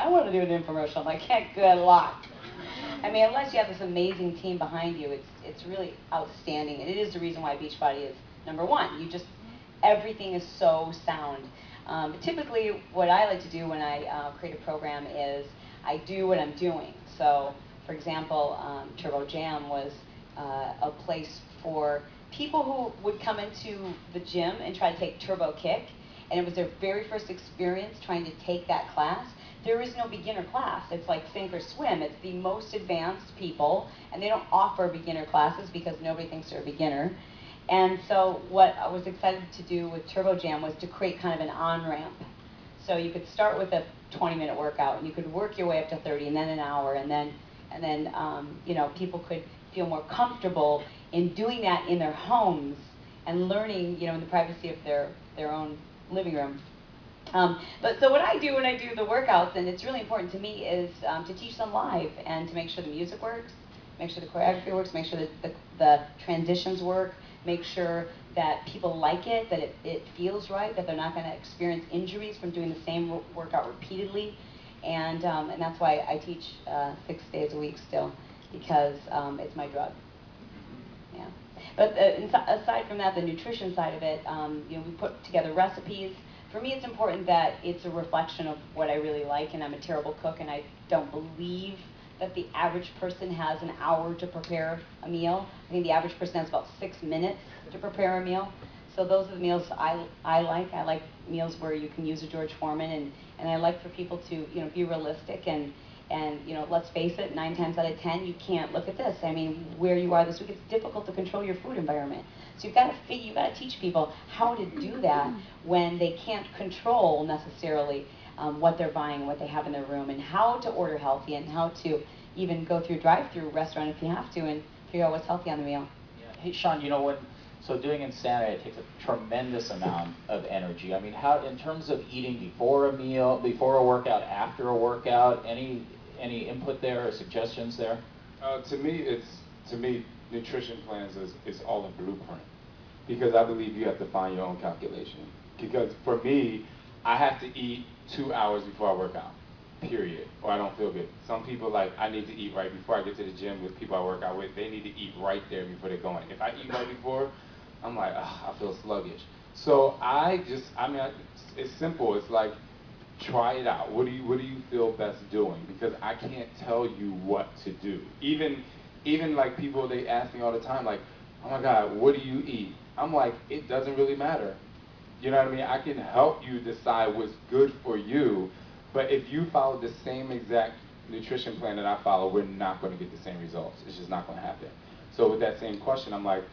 I want to do an infomercial. I'm like, yeah, good luck. I mean, unless you have this amazing team behind you, it's really outstanding. And it is the reason why Beachbody is #1. Everything is so sound. Typically, what I like to do when I create a program is I do what I'm doing. So, for example, Turbo Jam was a place for people who would come into the gym and try to take Turbo Kick, and it was their very first experience trying to take that class. There is no beginner class. It's like sink or swim. It's the most advanced people, and they don't offer beginner classes because nobody thinks they're a beginner. And so what I was excited to do with Turbo Jam was to create kind of an on-ramp. So you could start with a 20-minute workout, and you could work your way up to 30, and then an hour, and then you know, people could feel more comfortable in doing that in their homes and learning, you know, in the privacy of their own living room. But so what I do when I do the workouts, and it's really important to me, is to teach them live and to make sure the music works, make sure the choreography works, make sure that the transitions work, make sure that people like it, that it feels right, that they're not going to experience injuries from doing the same workout repeatedly. And that's why I teach 6 days a week still, because it's my drug. Yeah. But aside from that, the nutrition side of it, you know, we put together recipes. For me, it's important that it's a reflection of what I really like, and I'm a terrible cook, and I don't believe that the average person has an hour to prepare a meal. I think the average person has about 6 minutes to prepare a meal. So those are the meals I like. I like meals where you can use a George Foreman, and I like for people to, you know, be realistic and you know, let's face it, 9 times out of 10, you can't look at this. I mean, where you are this week, it's difficult to control your food environment. So you've got to teach people how to do that when they can't control necessarily what they're buying, what they have in their room, and how to order healthy, and how to even go through a drive-through restaurant if you have to, and figure out what's healthy on the meal. Yeah. Hey, Shaun, you know, so doing Insanity, it takes a tremendous amount of energy. I mean, how, in terms of eating before a meal, before a workout, after a workout, any input there or suggestions there? To me, nutrition plans is all a blueprint, because I believe you have to find your own calculation. Because for me, I have to eat 2 hours before I work out, period, or I don't feel good. Some people, like, I need to eat right before I get to the gym. With people I work out with, they need to eat right there before they go in. If I eat right before, I'm like, I feel sluggish. So it's simple. It's like, try it out. What do you feel best doing? Because I can't tell you what to do. Even like people, they ask me all the time, like, oh my God, what do you eat? I'm like, it doesn't really matter. You know what I mean? I can help you decide what's good for you, but if you follow the same exact nutrition plan that I follow, we're not going to get the same results. It's just not going to happen. So with that same question, I'm like,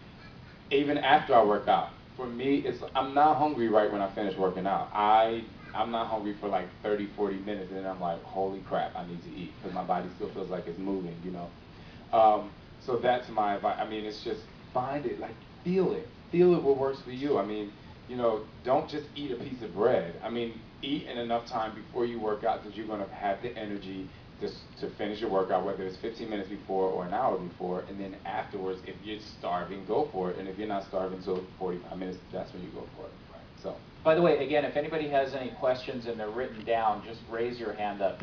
even after I work out, for me, I'm not hungry right when I finish working out. I'm not hungry for like 30, 40 minutes, and then I'm like, holy crap, I need to eat, because my body still feels like it's moving, you know. So that's my advice. I mean, it's just find it, like, feel it what works for you. I mean, you know, don't just eat a piece of bread. I mean, eat in enough time before you work out that you're going to have the energy to finish your workout, whether it's 15 minutes before or an hour before, and then afterwards, if you're starving, go for it, and if you're not starving until 45 minutes, that's when you go for it. So. By the way, again, if anybody has any questions and they're written down, just raise your hand up.